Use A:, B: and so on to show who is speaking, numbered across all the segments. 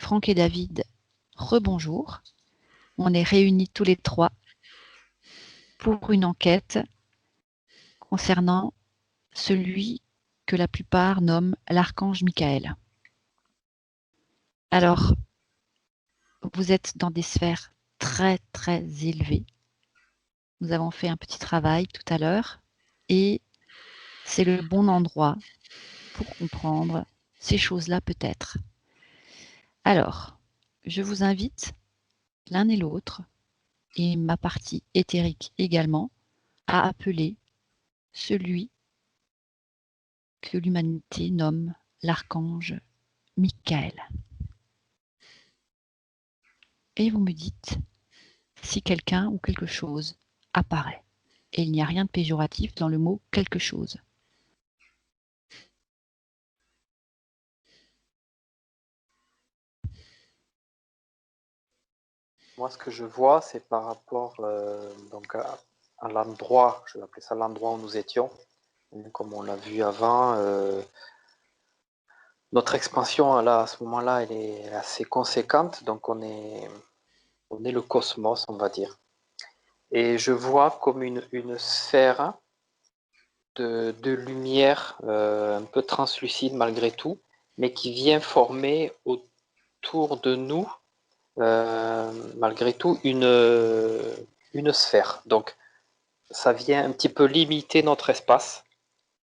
A: Franck et David, rebonjour. On est réunis tous les trois pour une enquête concernant celui que la plupart nomment l'archange Michael. Alors, vous êtes dans des sphères très très élevées. Nous avons fait un petit travail tout à l'heure et c'est le bon endroit pour comprendre ces choses-là peut-être. Alors, je vous invite l'un et l'autre, et ma partie éthérique également, à appeler celui que l'humanité nomme l'archange Michael. Et vous me dites si quelqu'un ou quelque chose apparaît. Et il n'y a rien de péjoratif dans le mot quelque chose.
B: Moi, ce que je vois, c'est par rapport donc à l'endroit, je vais appeler ça l'endroit où nous étions. Comme on l'a vu avant, notre expansion là, à ce moment-là, elle est assez conséquente. Donc, on est le cosmos, on va dire. Et je vois comme une sphère de lumière un peu translucide malgré tout, mais qui vient former autour de nous, malgré tout, une sphère. Donc, ça vient un petit peu limiter notre espace,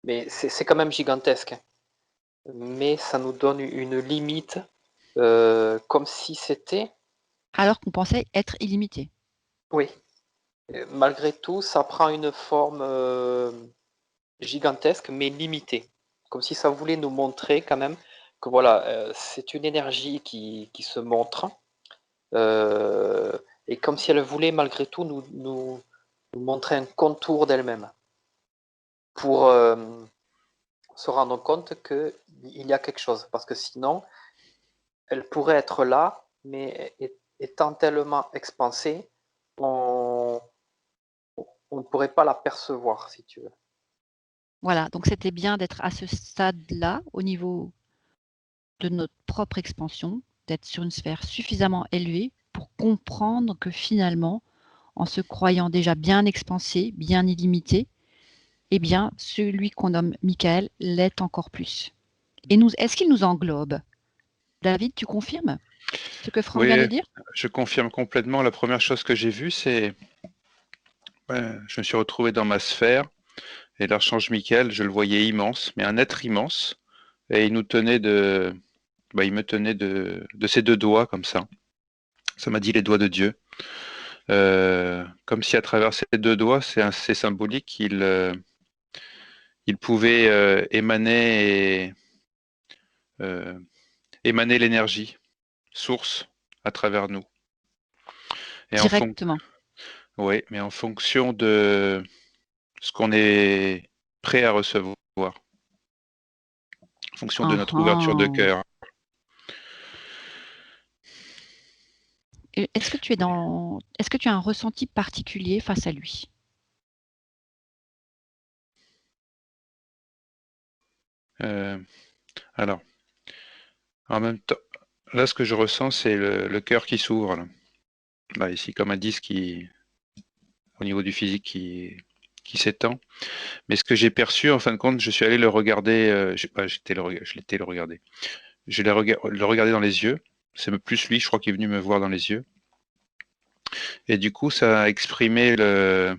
B: mais c'est quand même gigantesque. Mais ça nous donne une limite, comme si c'était...
A: Alors qu'on pensait être illimité.
B: Oui, malgré tout, ça prend une forme gigantesque, mais limitée. Comme si ça voulait nous montrer quand même que voilà, c'est une énergie qui se montre, euh, et comme si elle voulait malgré tout nous montrer un contour d'elle-même, pour se rendre compte qu'il y a quelque chose. Parce que sinon, elle pourrait être là, mais étant tellement expansée, on ne pourrait pas la percevoir, si tu veux.
A: Voilà, donc c'était bien d'être à ce stade-là, au niveau de notre propre expansion, d'être sur une sphère suffisamment élevée pour comprendre que finalement, en se croyant déjà bien expansé, bien illimité, eh bien, celui qu'on nomme Michael l'est encore plus. Et nous, est-ce qu'il nous englobe? David, tu confirmes ce que Franck vient de
C: Oui,
A: dire?
C: je confirme complètement. La première chose que j'ai vue, c'est je me suis retrouvé dans ma sphère et l'archange Michael, je le voyais immense, mais un être immense, et il nous tenait il me tenait de ses deux doigts comme ça. Ça m'a dit les doigts de Dieu. Comme si à travers ses deux doigts, c'est assez symbolique, il pouvait euh, émaner l'énergie, source, à travers nous. Et
A: Directement.
C: oui, mais en fonction de ce qu'on est prêt à recevoir, en fonction de notre ouverture de
A: Uhum.
C: cœur.
A: Est-ce que est-ce que tu as un ressenti particulier face à lui?
C: Euh, alors, en même temps, là, ce que je ressens, c'est le cœur qui s'ouvre. Là, ici, comme un disque au niveau du physique qui s'étend. Mais ce que j'ai perçu, en fin de compte, je suis allé le regarder. Je l'étais le regarder. Je l'ai le regarder dans les yeux. C'est plus lui, je crois, qui est venu me voir dans les yeux. Et du coup, ça a exprimé le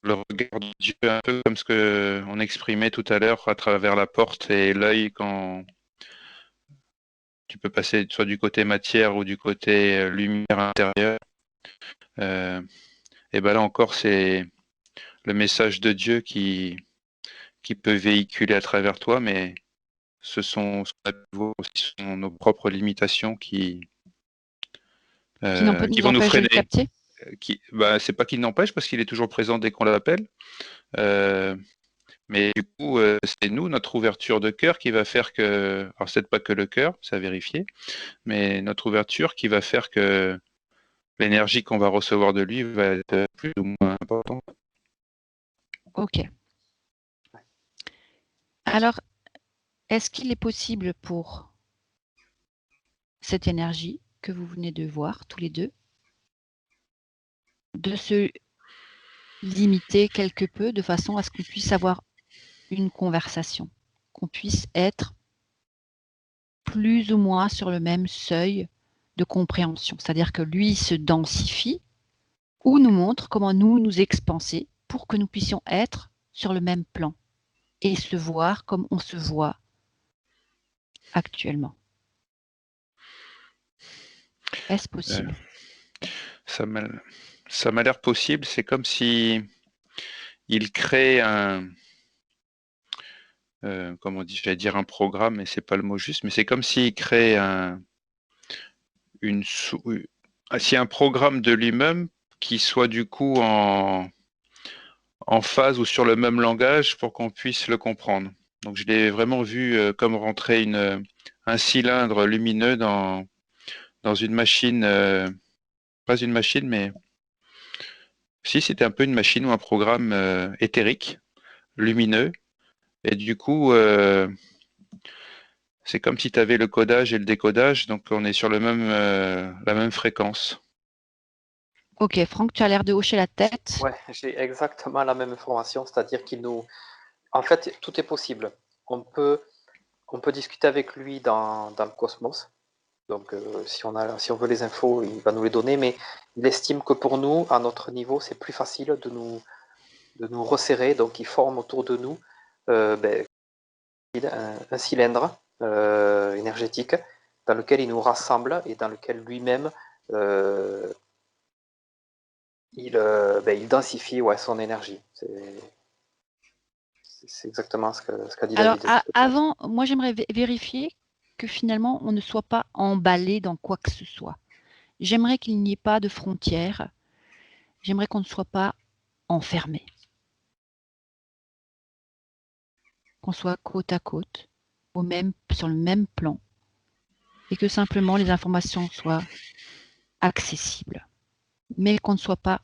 C: regard de Dieu, un peu comme ce que on exprimait tout à l'heure à travers la porte et l'œil quand tu peux passer soit du côté matière ou du côté lumière intérieure. Euh, et ben là encore, c'est le message de Dieu qui peut véhiculer à travers toi, mais ce qu'on a aussi sont nos propres limitations
A: Qui
C: qui
A: nous
C: vont nous
A: empêche de le
C: freiner.
A: capter?
C: C'est pas qu'il n'empêche parce qu'il est toujours présent dès qu'on l'appelle. Euh, Mais du coup, c'est nous, notre ouverture de cœur qui va faire que, alors c'est pas que le cœur, c'est à vérifier, mais notre ouverture qui va faire que l'énergie qu'on va recevoir de lui va être plus ou moins importante.
A: Ok. Alors, est-ce qu'il est possible pour cette énergie que vous venez de voir tous les deux, de se limiter quelque peu de façon à ce qu'on puisse avoir une conversation, qu'on puisse être plus ou moins sur le même seuil de compréhension. C'est-à-dire que lui se densifie ou nous montre comment nous expanser pour que nous puissions être sur le même plan et se voir comme on se voit actuellement. Est-ce possible?
C: Ça m'a l'air possible. C'est comme si il crée un, comment on dit, j'allais dire un programme, mais c'est pas le mot juste, mais c'est comme s'il crée un programme de lui-même qui soit du coup en phase ou sur le même langage pour qu'on puisse le comprendre. Donc je l'ai vraiment vu comme rentrer un cylindre lumineux dans une machine, pas une machine, mais si c'était un peu une machine ou un programme éthérique, lumineux, et du coup c'est comme si tu avais le codage et le décodage, donc on est sur la même fréquence.
A: Ok, Franck, tu as l'air de hocher la tête.
B: Ouais, j'ai exactement la même information, c'est-à-dire qu'il nous... En fait, tout est possible. On peut, on peut discuter avec lui dans le cosmos. Donc, si on veut les infos, il va nous les donner, mais il estime que pour nous, à notre niveau, c'est plus facile de nous resserrer. Donc, il forme autour de nous un cylindre énergétique dans lequel il nous rassemble et dans lequel lui-même il densifie son énergie. C'est exactement ce qu'a dit
A: Alors,
B: David.
A: avant, moi j'aimerais vérifier que finalement on ne soit pas emballé dans quoi que ce soit. J'aimerais qu'il n'y ait pas de frontières. J'aimerais qu'on ne soit pas enfermé. Qu'on soit côte à côte, sur le même plan, et que simplement les informations soient accessibles, mais qu'on ne soit pas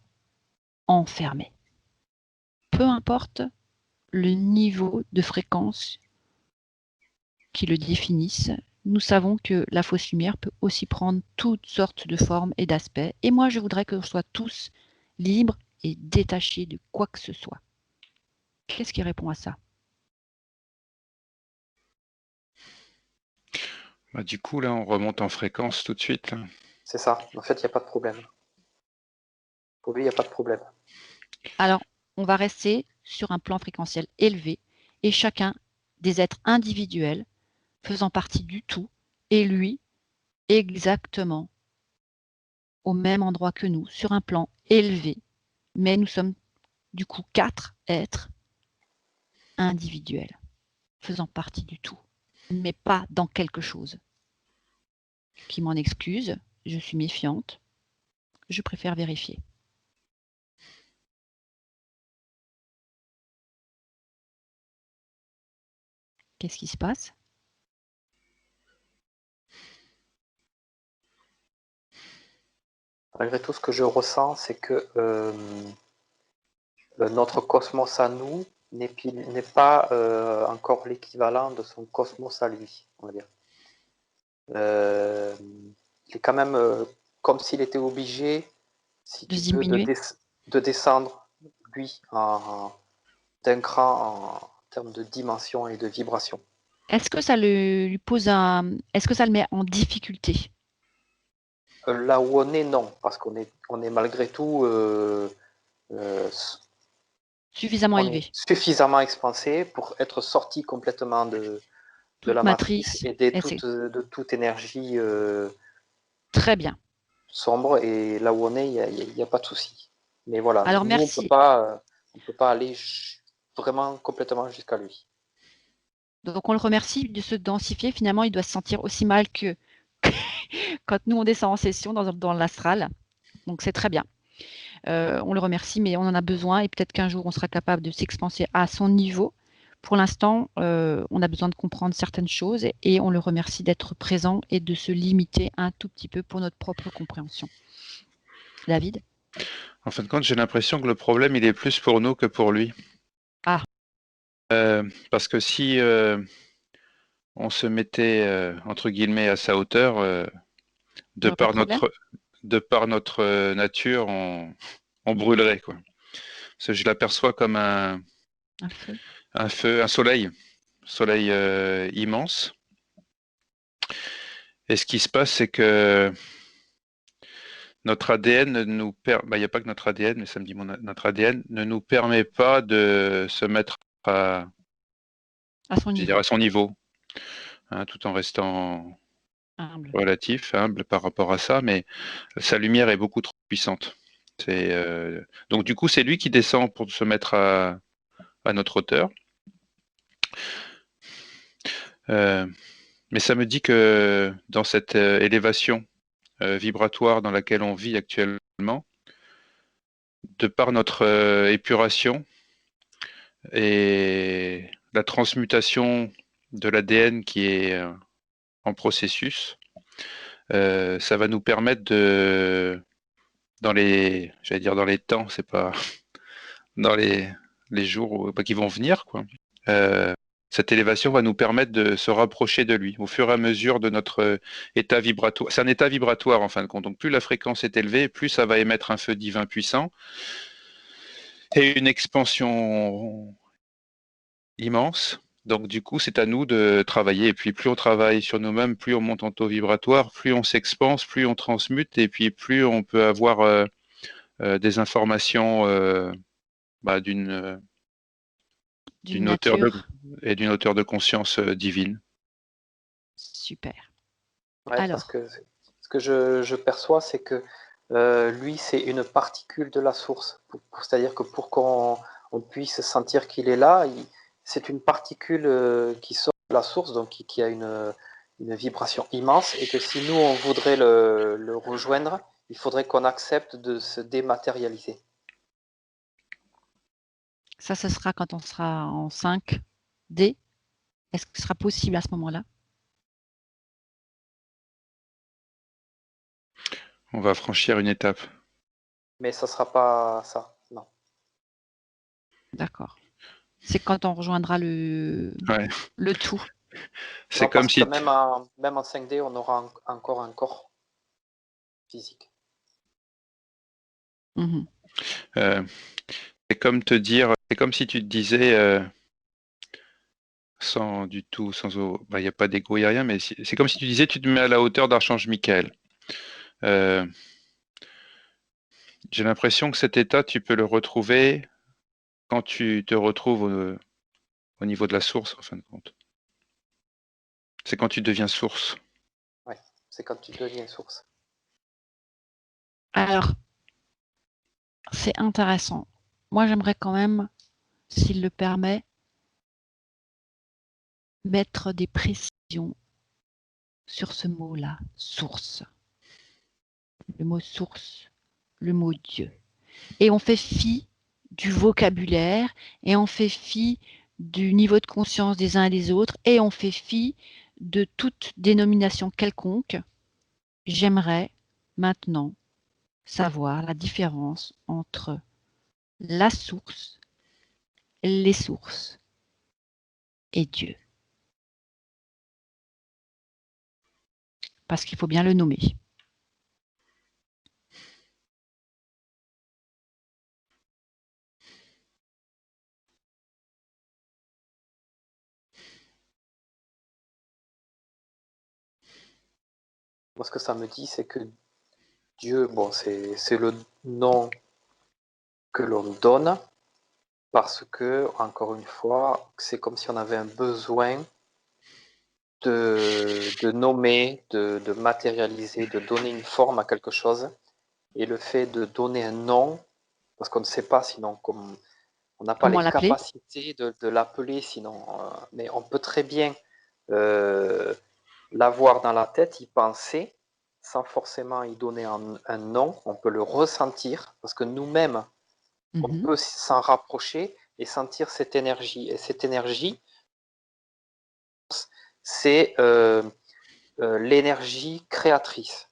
A: enfermé. Peu importe le niveau de fréquence qui le définisse, nous savons que la fausse lumière peut aussi prendre toutes sortes de formes et d'aspects. Et moi, je voudrais que nous soyons tous libres et détachés de quoi que ce soit. Qu'est-ce qui répond à ça?
C: Bah, du coup, là, on remonte en fréquence tout de suite. Là.
B: C'est ça. En fait, il n'y a pas de problème. Pour lui, il n'y a pas de problème.
A: Alors, on va rester sur un plan fréquentiel élevé et chacun des êtres individuels faisant partie du tout et lui exactement au même endroit que nous, sur un plan élevé, mais nous sommes du coup 4 êtres individuels faisant partie du tout, mais pas dans quelque chose. Qui m'en excuse, je suis méfiante, je préfère vérifier. Qu'est-ce qui se passe?
B: Malgré tout, ce que je ressens, c'est que notre cosmos à nous n'est pas encore l'équivalent de son cosmos à lui, on va dire. Il est quand même comme s'il était obligé, si
A: De
B: tu
A: se
B: veux,
A: diminuer?
B: de descendre, lui, d'un cran en termes de dimension et de vibration.
A: Est-ce que ça lui pose est-ce que ça le met en difficulté?
B: Là où on est, non, parce qu'on est malgré tout
A: Suffisamment
B: on est
A: élevé.
B: suffisamment expansé pour être sorti complètement de
A: Toute
B: la matrice
A: matrice,
B: et de toute énergie
A: très bien.
B: sombre. Et là où on est, il n'y a pas de souci. Mais voilà,
A: Alors
B: nous,
A: merci.
B: on peut pas aller vraiment complètement jusqu'à lui.
A: Donc on le remercie de se densifier. Finalement, il doit se sentir aussi mal que quand nous on descend en session dans l'astral. Donc c'est très bien. On le remercie, mais on en a besoin et peut-être qu'un jour on sera capable de s'expanser à son niveau. Pour l'instant, on a besoin de comprendre certaines choses et on le remercie d'être présent et de se limiter un tout petit peu pour notre propre compréhension. David?
C: En fin de compte, j'ai l'impression que le problème, il est plus pour nous que pour lui.
A: Ah.
C: Parce que si on se mettait, entre guillemets, à sa hauteur, de
A: aurait pas de
C: par
A: problème?
C: notre nature, on brûlerait, quoi. Parce que je l'aperçois comme
A: Un feu?
C: un feu, un soleil immense. Et ce qui se passe, c'est que notre ADN ne nous permet, il n'y a pas que notre ADN, mais ça me dit notre ADN ne nous permet pas de se mettre à,
A: À son
C: je veux dire,
A: niveau,
C: à son niveau, hein, tout en restant
A: humble.
C: relatif, humble par rapport à ça, mais sa lumière est beaucoup trop puissante. Donc du coup, c'est lui qui descend pour se mettre à notre hauteur. Euh, mais ça me dit que dans cette élévation vibratoire dans laquelle on vit actuellement, de par notre épuration et la transmutation de l'ADN qui est en processus, ça va nous permettre j'allais dire dans les temps, c'est pas dans les jours qui vont venir, quoi. Euh, Cette élévation va nous permettre de se rapprocher de lui au fur et à mesure de notre état vibratoire. C'est un état vibratoire en fin de compte. Donc plus la fréquence est élevée, plus ça va émettre un feu divin puissant et une expansion immense. Donc du coup, c'est à nous de travailler. Et puis plus on travaille sur nous-mêmes, plus on monte en taux vibratoire, plus on s'expanse, plus on transmute, et puis plus on peut avoir des informations d'une
A: D'une
C: hauteur
A: nature
C: d'une hauteur de conscience divine.
A: super.
B: Ouais, parce
A: Alors,
B: que ce que je perçois, c'est que lui, c'est une particule de la source. C'est-à-dire que pour qu'on on puisse sentir qu'il est là, c'est une particule qui sort de la source, donc qui a une vibration immense, et que si nous, on voudrait le rejoindre, il faudrait qu'on accepte de se dématérialiser.
A: ça, ce sera quand on sera en 5D. Est-ce que ce sera possible à ce moment-là?
C: On va franchir une étape.
B: Mais ça ne sera pas ça, non.
A: D'accord. C'est quand on rejoindra
C: Ouais.
A: le tout.
C: C'est
B: Non,
C: comme
B: parce que
C: si
B: même en 5D, on aura encore un corps physique.
A: Mhm.
C: euh, c'est comme si tu te disais sans du tout, il n'y a pas d'ego, il n'y a rien, mais c'est comme si tu disais tu te mets à la hauteur d'Archange Michael. Euh, j'ai l'impression que cet état, tu peux le retrouver quand tu te retrouves au niveau de la source, en fin de compte. C'est quand tu deviens source.
B: Ouais, c'est quand tu deviens source.
A: Alors, c'est intéressant. Moi, j'aimerais quand même, s'il le permet, mettre des précisions sur ce mot-là, source. Le mot source, le mot Dieu. Et on fait fi du vocabulaire, et on fait fi du niveau de conscience des uns et des autres, et on fait fi de toute dénomination quelconque. J'aimerais maintenant savoir la différence entre la source, les sources et Dieu. Parce qu'il faut bien le nommer.
B: Moi, ce que ça me dit, c'est que Dieu, bon, c'est le nom que l'on donne parce que, encore une fois, c'est comme si on avait un besoin de nommer, de matérialiser, de donner une forme à quelque chose. Et le fait de donner un nom, parce qu'on ne sait pas sinon, comme on n'a pas
A: Comment
B: les
A: l'appeler?
B: capacités de l'appeler sinon, mais on peut très bien euh, l'avoir dans la tête, y penser, sans forcément y donner un nom. On peut le ressentir, parce que nous-mêmes, on
A: Mhm.
B: peut s'en rapprocher et sentir cette énergie. Et cette énergie, c'est l'énergie créatrice.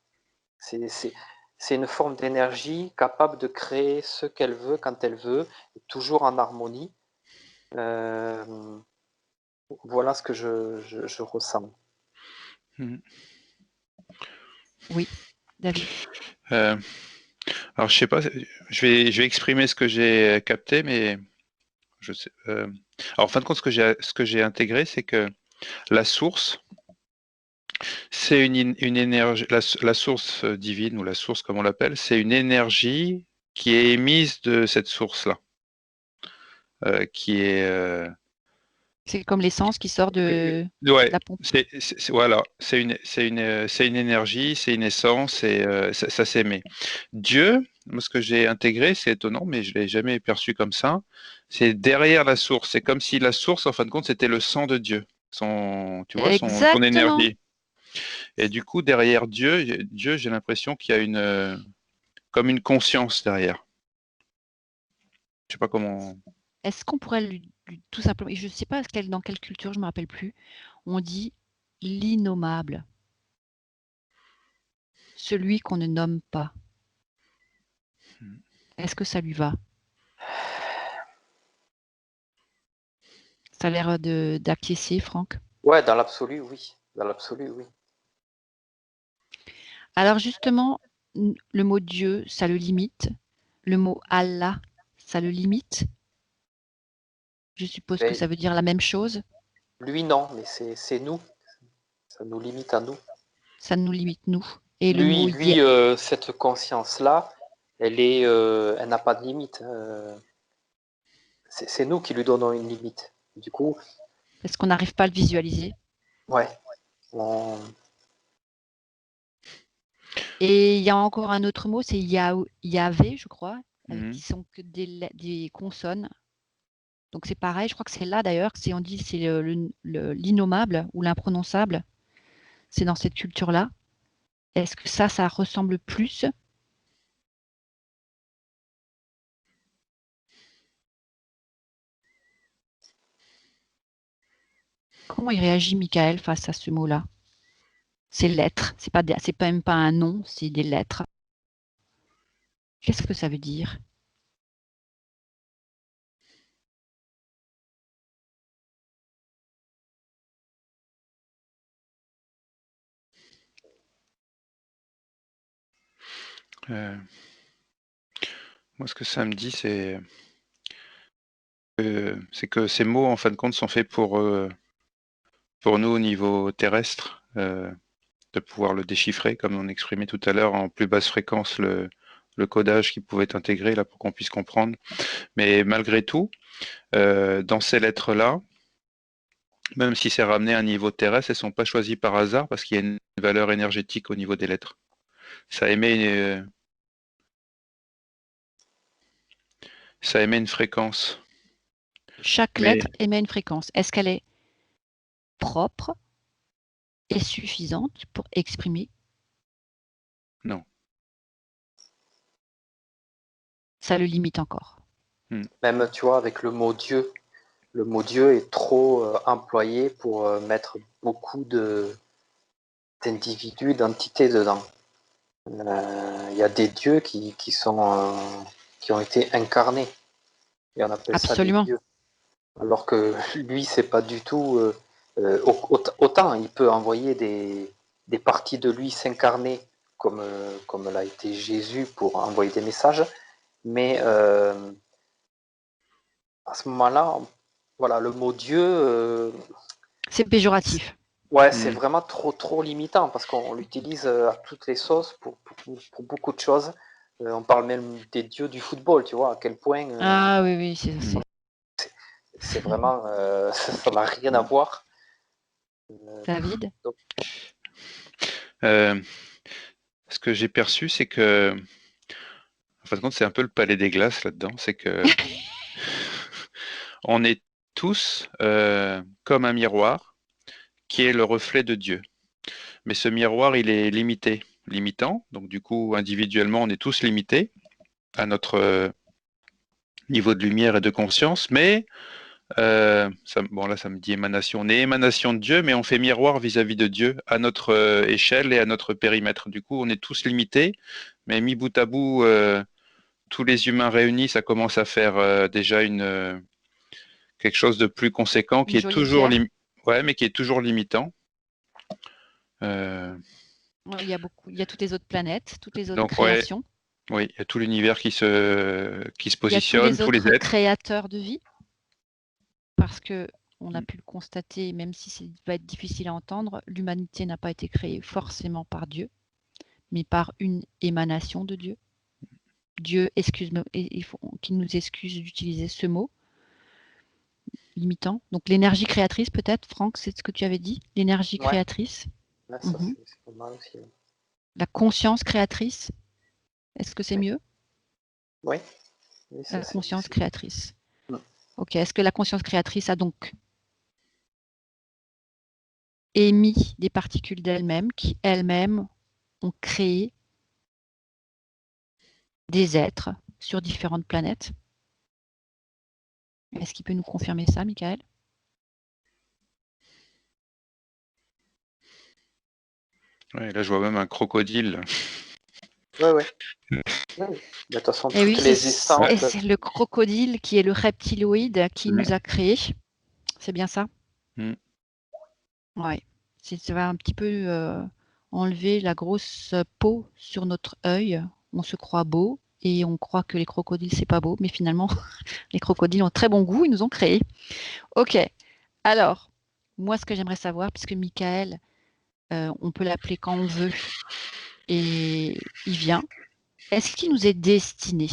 B: C'est une forme d'énergie capable de créer ce qu'elle veut quand elle veut, toujours en harmonie. Euh, voilà ce que je ressens.
C: Mhm.
A: Oui. David?
C: Alors, je sais pas, je vais exprimer ce que j'ai capté, mais je sais. Alors, en fin de compte, ce que j'ai intégré, c'est que la source, c'est une énergie, la source divine ou la source, comme on l'appelle, c'est une énergie qui est émise de cette source-là, qui est.
A: C'est comme l'essence qui sort de
C: Ouais,
A: la pompe.
C: voilà, c'est une énergie, c'est une essence, et ça s'émet. Dieu, moi, ce que j'ai intégré, c'est étonnant, mais je l'ai jamais perçu comme ça. C'est derrière la source. C'est comme si la source, en fin de compte, c'était le sang de Dieu, tu vois, son
A: Exactement.
C: énergie. Et du coup, derrière Dieu, j'ai l'impression qu'il y a comme une conscience derrière. Je sais pas comment.
A: Est-ce qu'on pourrait tout simplement, et je ne sais pas dans quelle culture, je ne me rappelle plus, on dit l'innommable, celui qu'on ne nomme pas. Est-ce que ça lui va? Ça a l'air d'acquiescer, Franck.
B: Ouais, dans l'absolu, oui. Dans l'absolu, oui.
A: Alors justement, le mot Dieu, ça le limite. Le mot Allah, ça le limite. Je suppose que
B: Mais
A: ça veut dire la même chose.
B: lui, non, mais c'est nous. Ça nous limite à nous.
A: Ça nous limite, nous. Et le mot
B: Lui, cette conscience-là, elle n'a pas de limite. C'est nous qui lui donnons une limite. Du coup,
A: est-ce qu'on n'arrive pas à le visualiser?
B: ouais.
A: Et il y a encore un autre mot, c'est Yahvé, je crois, qui sont que des consonnes. Donc c'est pareil, je crois que c'est là d'ailleurs, on dit c'est l'innommable ou l'imprononçable. C'est dans cette culture-là. Est-ce que ça ressemble plus? Comment il réagit, Michael, face à ce mot-là? Ces lettres, c'est même pas un nom, c'est des lettres. Qu'est-ce que ça veut dire?
C: Moi, ce que ça me dit, c'est que ces mots, en fin de compte, sont faits pour nous au niveau terrestre, de pouvoir le déchiffrer, comme on exprimait tout à l'heure, en plus basse fréquence, le codage qui pouvait être intégré là pour qu'on puisse comprendre. Mais malgré tout, dans ces lettres-là, même si c'est ramené à un niveau terrestre, elles ne sont pas choisies par hasard parce qu'il y a une valeur énergétique au niveau des lettres. Ça émet une fréquence.
A: Chaque lettre émet une fréquence. Est-ce qu'elle est propre et suffisante pour exprimer?
C: Non.
B: Ça
A: le limite encore.
B: Même, tu vois, avec le mot Dieu est trop employé pour mettre beaucoup d'individus, d'entités dedans. Il y a des dieux qui ont été incarnés. Et on appelle ça des
A: Absolument.
B: dieux. Alors que lui, c'est pas du tout. Autant il peut envoyer des parties de lui s'incarner, comme l'a été Jésus pour envoyer des messages, mais à ce moment-là, voilà, le mot Dieu.
A: C'est péjoratif.
B: Ouais, c'est vraiment trop limitant parce qu'on l'utilise à toutes les sauces pour beaucoup de choses. On parle même des dieux du football, tu vois, à quel point
A: Ah oui,
B: c'est vraiment. Ça n'a rien à voir.
A: David?
B: Donc,
C: ce que j'ai perçu, c'est que, en fin de compte, c'est un peu le palais des glaces là-dedans. C'est que on est tous comme un miroir qui est le reflet de Dieu. Mais ce miroir, il est limitant. Donc du coup, individuellement, on est tous limités à notre niveau de lumière et de conscience. Mais bon, là, ça me dit émanation. On est émanation de Dieu, mais on fait miroir vis-à-vis de Dieu à notre échelle et à notre périmètre. Du coup, on est tous limités, mais mis bout à bout, tous les humains réunis, ça commence à faire déjà quelque chose de plus conséquent qui
A: Une
C: est
A: jolie
C: toujours
A: pierre?
C: ouais, mais qui est toujours limitant.
A: Il y a il y a toutes les autres planètes, toutes les autres
C: Donc ouais,
A: créations.
C: oui, il y a tout l'univers qui se
A: Il y a tous
C: positionne,
A: les
C: tous les
A: autres
C: êtres.
A: créateurs de vie, parce que on a pu le constater, même si ça va être difficile à entendre, l'humanité n'a pas été créée forcément par Dieu, mais par une émanation de Dieu. Dieu, excuse-moi, il faut qu'il nous excuse d'utiliser ce mot limitant. Donc l'énergie créatrice, peut-être, Franck, c'est ce que tu avais dit, l'énergie
B: Ouais,
A: créatrice.
B: là, ça
A: Mhm.
B: c'est pas mal aussi.
A: La conscience créatrice, est-ce que c'est mieux?
B: Oui, oui,
A: La
B: ça
A: conscience
B: c'est.
A: créatrice.
B: Mm.
A: Ok, est-ce que la conscience créatrice a donc émis des particules d'elles-mêmes qui elles-mêmes ont créé des êtres sur différentes planètes? Est-ce qu'il peut nous confirmer ça, Michael?
C: Ouais, là, je vois même un crocodile.
B: Ouais, ouais. Oui. De toute façon,
A: Et oui,
B: toutes les essences.
A: c'est le crocodile qui est le reptiloïde qui nous a créés. C'est bien ça?
C: Mm.
A: Ouais. Ça va un petit peu enlever la grosse peau sur notre œil. On se croit beau et on croit que les crocodiles, c'est pas beau, mais finalement, les crocodiles ont très bon goût, ils nous ont créés. Ok. Alors, moi, ce que j'aimerais savoir, puisque Michael, on peut l'appeler quand on veut, et il vient, est-ce qu'il nous est destiné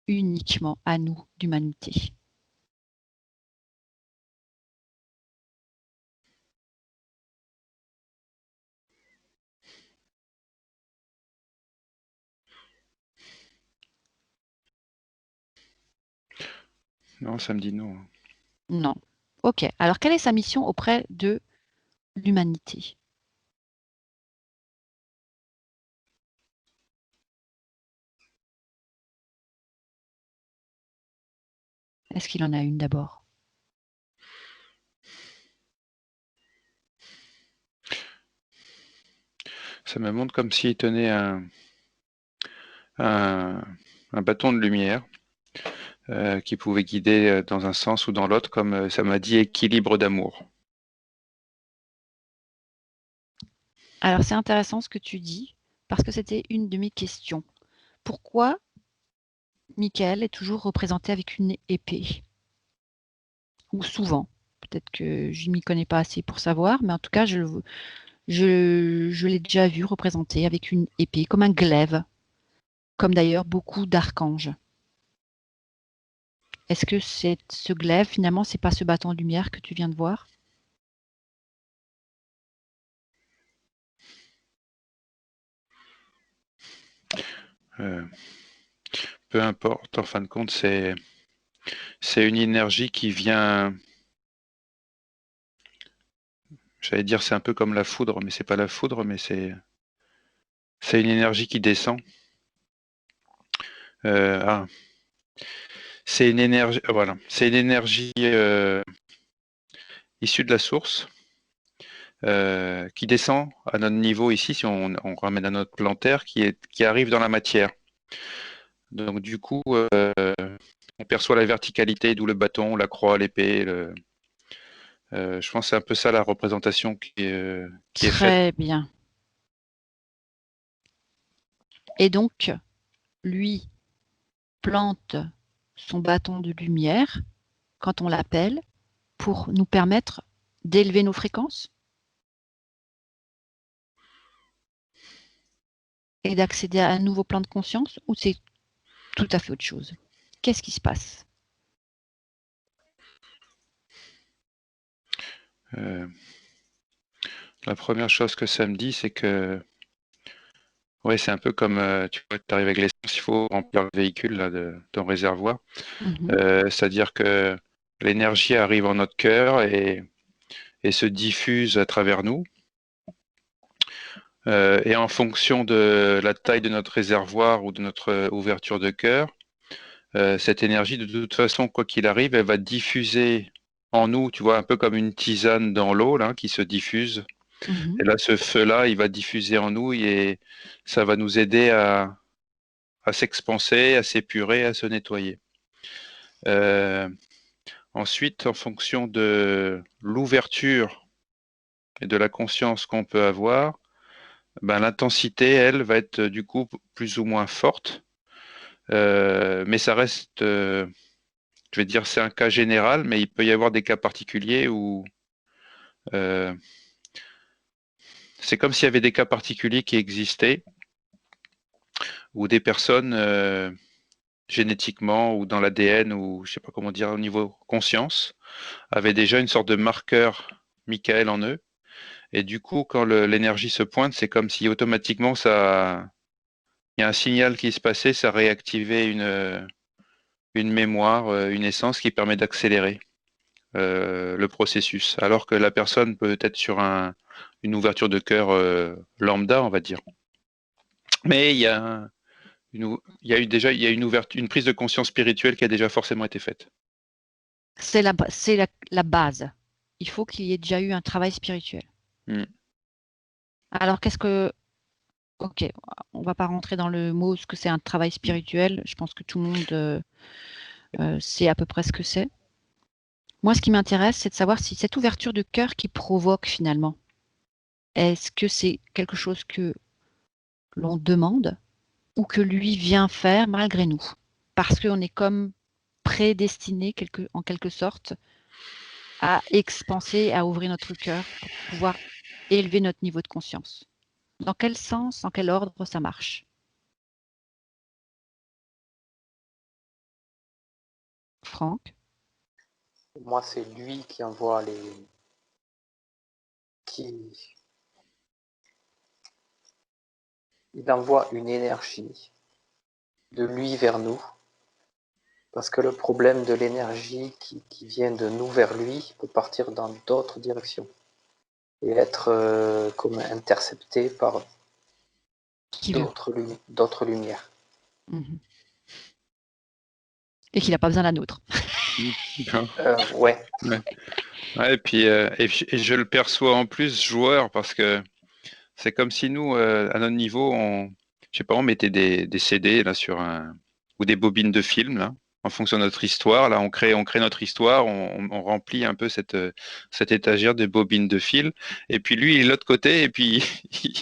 A: uniquement à nous, d'humanité?
C: Non, ça me dit non.
A: Non. Ok. Alors, quelle est sa mission auprès de l'humanité? Est-ce qu'il en a une d'abord?
C: Ça me montre comme s'il tenait un, un bâton de lumière qui pouvait guider dans un sens ou dans l'autre, comme ça m'a dit, équilibre d'amour.
A: Alors, c'est intéressant ce que tu dis, parce que c'était une de mes questions. Pourquoi Michael est toujours représenté avec une épée? Ou souvent. Peut-être que je ne m'y connais pas assez pour savoir, mais en tout cas, je l'ai déjà vu représenté avec une épée, comme un glaive, comme d'ailleurs beaucoup d'archanges. Est-ce que ce glaive, finalement, c'est pas ce bâton de lumière que tu viens de voir?
C: Euh, peu importe, en fin de compte, c'est une énergie qui vient. J'allais dire c'est un peu comme la foudre, mais c'est pas la foudre, mais c'est une énergie qui descend. Ah, c'est une énergie, voilà, c'est une énergie issue de la source qui descend à notre niveau ici, si on ramène à notre plan Terre, qui arrive dans la matière. Donc du coup, on perçoit la verticalité, d'où le bâton, la croix, l'épée. Je pense que c'est un peu ça la représentation qui est faite.
A: Très bien. Et donc, lui plante son bâton de lumière quand on l'appelle pour nous permettre d'élever nos fréquences et d'accéder à un nouveau plan de conscience, ou c'est tout à fait autre chose? Qu'est-ce qui se passe?
C: Euh, la première chose que ça me dit, c'est que ouais, c'est un peu comme tu vois, tu arrives avec l'essence, il faut remplir le véhicule là, de ton réservoir.
A: Mhm.
C: C'est-à-dire que l'énergie arrive en notre cœur et se diffuse à travers nous. Et en fonction de la taille de notre réservoir ou de notre ouverture de cœur, cette énergie, de toute façon, quoi qu'il arrive, elle va diffuser en nous, tu vois, un peu comme une tisane dans l'eau là, qui se diffuse.
A: Mhm.
C: Et là, ce feu-là, il va diffuser en nous et ça va nous aider à s'expanser, à s'épurer, à se nettoyer. Euh, Ensuite, en fonction de l'ouverture et de la conscience qu'on peut avoir, ben, l'intensité, elle, va être du coup plus ou moins forte. Mais ça reste, je vais dire, c'est un cas général, mais il peut y avoir des cas particuliers où euh, c'est comme s'il y avait des cas particuliers qui existaient, où des personnes génétiquement ou dans l'ADN ou je sais pas comment dire au niveau conscience avaient déjà une sorte de marqueur Michael en eux. Et du coup, quand l'énergie se pointe, c'est comme si automatiquement il y a un signal qui se passait, ça réactivait une mémoire, une essence qui permet d'accélérer le processus. Alors que la personne peut être sur une ouverture de cœur lambda, on va dire. Mais il y a eu déjà une prise de conscience spirituelle qui a déjà forcément été faite.
A: C'est la base. Il faut qu'il y ait déjà eu un travail spirituel.
C: Mm.
A: Alors, ok, on va pas rentrer dans le mot ce que c'est un travail spirituel. Je pense que tout le monde sait à peu près ce que c'est. Moi, ce qui m'intéresse, c'est de savoir si cette ouverture de cœur qui provoque finalement, est-ce que c'est quelque chose que l'on demande ou que lui vient faire malgré nous? Parce qu'on est comme prédestiné en quelque sorte à expanser, à ouvrir notre cœur pour pouvoir élever notre niveau de conscience. Dans quel sens, dans quel ordre ça marche? Franck?
B: Pour moi, c'est lui qui envoie il envoie une énergie de lui vers nous. Parce que le problème de l'énergie qui vient de nous vers lui peut partir dans d'autres directions et être comme intercepté par
A: Qui veut.
B: d'autres lumières.
A: Mhm. Et qu'il n'a pas besoin de la nôtre.
B: Ouais.
C: Ouais. Ouais, et je le perçois en plus joueur parce que c'est comme si nous, à notre niveau, je sais pas, on mettait des CD là ou des bobines de films là, en fonction de notre histoire. Là, on crée notre histoire, on remplit un peu cette étagère de bobines de fil. Et puis lui, il est de l'autre côté et puis il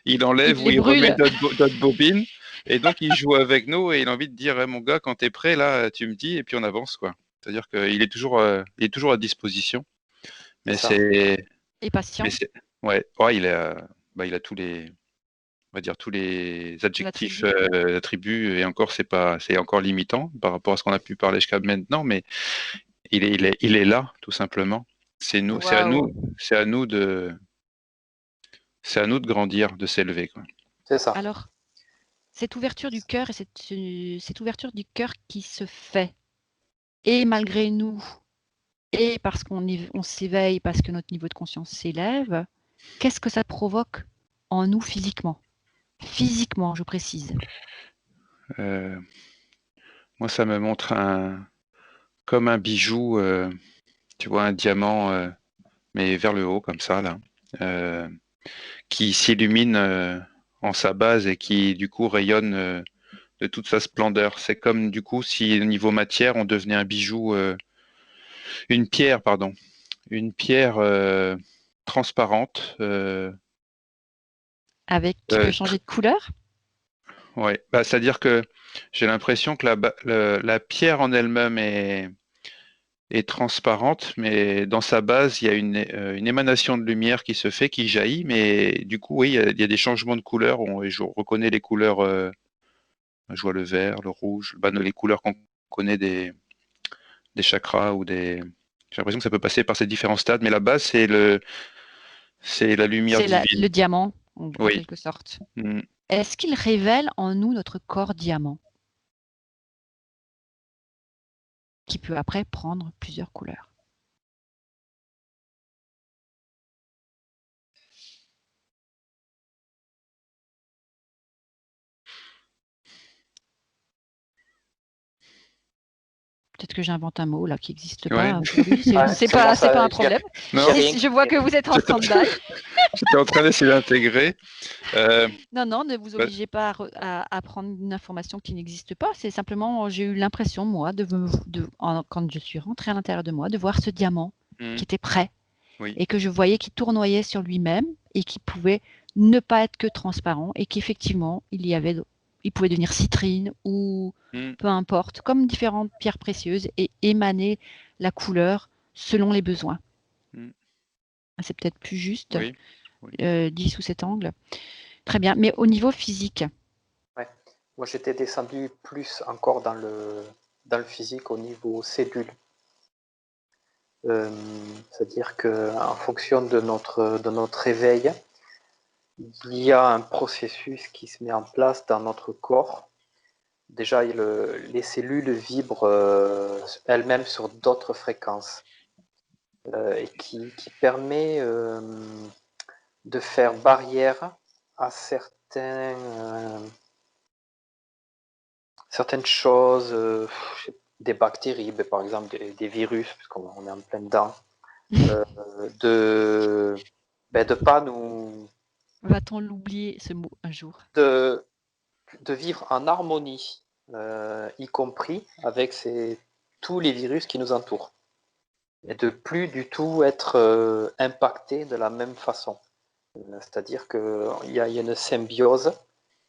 A: Il
C: enlève ou
A: les
C: il remet
A: brûle.
C: d'autres bobines. Et donc il joue avec nous et il a envie de dire, mon gars, quand t'es prêt là, tu me dis et puis on avance quoi. C'est-à-dire il est toujours à disposition.
B: C'est
C: Mais
B: ça.
C: c'est,
A: Et patient.
C: mais c'est, ouais, il a on va dire tous les adjectifs,
A: L'attribut.
C: attributs, et encore c'est encore limitant par rapport à ce qu'on a pu parler jusqu'à maintenant, mais il est là tout simplement.
A: Waouh.
C: C'est à nous c'est à nous de grandir, de s'élever, quoi.
B: C'est ça.
A: Alors, cette ouverture du cœur et cette ouverture du cœur qui se fait, et malgré nous, et parce on s'éveille, parce que notre niveau de conscience s'élève, qu'est-ce que ça provoque en nous physiquement? Physiquement, je précise.
C: Euh, Moi, ça me montre comme un bijou, tu vois, un diamant, mais vers le haut comme ça là. Euh, qui s'illumine en sa base et qui du coup rayonne de toute sa splendeur. C'est comme du coup si au niveau matière on devenait un bijou, une pierre, pardon, une pierre transparente.
A: Qui peut changer de couleur?
C: Ouais, bah, c'est-à-dire que j'ai l'impression que la pierre en elle-même est transparente, mais dans sa base, il y a une émanation de lumière qui se fait, qui jaillit, mais du coup, oui, il y a des changements de couleurs. Je reconnais les couleurs. Je vois le vert, le rouge, les couleurs qu'on connaît des chakras ou des. J'ai l'impression que ça peut passer par ces différents stades, mais la base, c'est la lumière
A: C'est
C: divine.
A: le diamant, en
C: Oui.
A: quelque sorte.
C: Mm.
A: Est-ce qu'il révèle en nous notre corps diamant, qui peut après prendre plusieurs couleurs? Peut-être que j'invente un mot là qui n'existe
C: Ouais.
A: pas pour lui.
B: Ouais,
A: C'est
B: moi,
A: pas un problème.
C: Non,
A: Je vois que vous êtes en stand-by.
C: j'étais en train d'essayer d'intégrer.
A: Non, ne vous
C: Bah,
A: obligez pas à prendre une information qui n'existe pas. C'est simplement, j'ai eu l'impression, moi, quand je suis rentrée à l'intérieur de moi, de voir ce diamant qui était prêt
C: oui.
A: et que je voyais qui tournoyait sur lui-même et qui pouvait ne pas être que transparent et qu'effectivement, il pouvait devenir citrine ou peu importe, comme différentes pierres précieuses et émaner la couleur selon les besoins. C'est peut-être plus juste, dit sous cet angle. Très bien, mais au niveau physique.
B: Ouais. Moi, j'étais descendu plus encore dans le physique au niveau cellules. C'est-à-dire qu'en fonction de notre éveil, il y a un processus qui se met en place dans notre corps. Déjà, les cellules vibrent elles-mêmes sur d'autres fréquences et qui permet de faire barrière à certaines choses, des bactéries, par exemple des virus, puisqu'on est en plein dedans, de pas nous...
A: Va-t-on l'oublier, ce mot, un jour?
B: De vivre en harmonie, y compris avec tous les virus qui nous entourent. Et de plus du tout être impacté de la même façon. C'est-à-dire qu'il y a une symbiose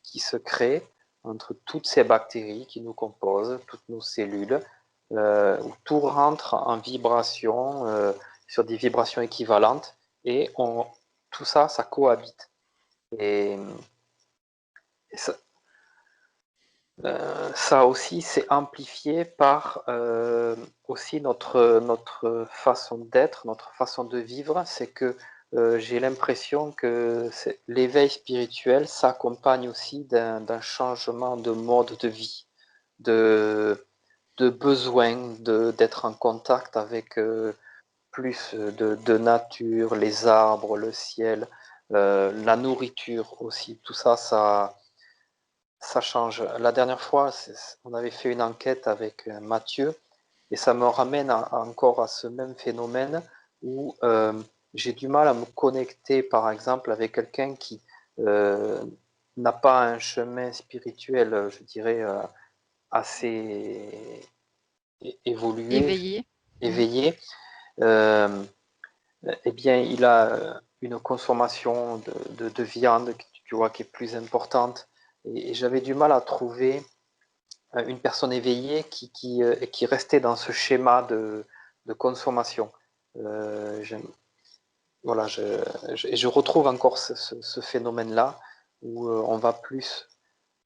B: qui se crée entre toutes ces bactéries qui nous composent, toutes nos cellules, où tout rentre en vibration, sur des vibrations équivalentes, et tout ça, ça cohabite. Et ça aussi, c'est amplifié par aussi notre façon d'être, notre façon de vivre. C'est que j'ai l'impression que l'éveil spirituel s'accompagne aussi d'un changement de mode de vie, de besoin d'être en contact avec plus de nature, les arbres, le ciel, la nourriture aussi. Tout ça, ça change. La dernière fois, on avait fait une enquête avec Mathieu et ça me ramène encore à ce même phénomène où j'ai du mal à me connecter, par exemple, avec quelqu'un qui n'a pas un chemin spirituel, je dirais, assez évolué, éveillé. Eh bien, il a une consommation de viande, tu vois, qui est plus importante. Et j'avais du mal à trouver une personne éveillée qui restait dans ce schéma de consommation. Voilà, je retrouve encore ce phénomène-là où on va plus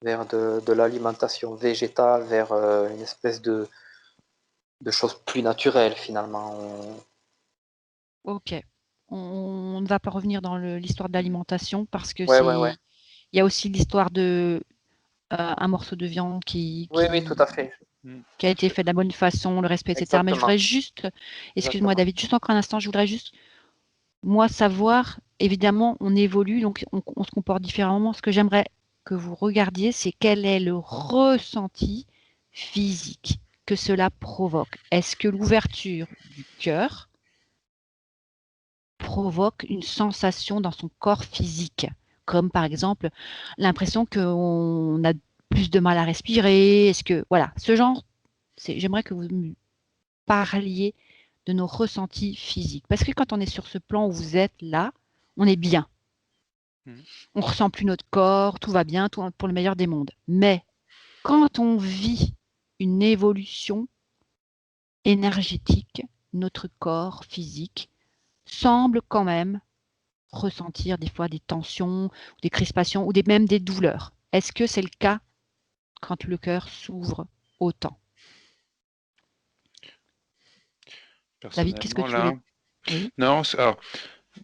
B: vers de l'alimentation végétale, vers une espèce de choses plus naturelles finalement.
A: Ok. On ne va pas revenir dans l'histoire de l'alimentation parce que
B: Ouais, ouais, ouais.
A: il y a aussi l'histoire de un morceau de viande
B: Oui, oui, tout à fait.
A: qui a été fait de la bonne façon, le respect, etc. Mais je
B: Exactement.
A: voudrais juste, excuse-moi
B: Exactement.
A: David, juste encore un instant, je voudrais juste, moi, savoir, évidemment, on évolue, donc on se comporte différemment. Ce que j'aimerais que vous regardiez, c'est quel est le ressenti physique que cela provoque. Est-ce que l'ouverture du cœur provoque une sensation dans son corps physique, comme par exemple l'impression qu'on a plus de mal à respirer? Est-ce que, voilà, ce genre, j'aimerais que vous me parliez de nos ressentis physiques. Parce que quand on est sur ce plan où vous êtes là, on est bien. On ne ressent plus notre corps, tout va bien, tout pour le meilleur des mondes. Mais quand on vit une évolution énergétique, notre corps physique semble quand même ressentir des fois des tensions, des crispations ou même des douleurs. Est-ce que c'est le cas quand le cœur s'ouvre autant? David, qu'est-ce que
C: Personnellement,
A: tu voulais?
C: là,
A: Oui.
C: non, alors,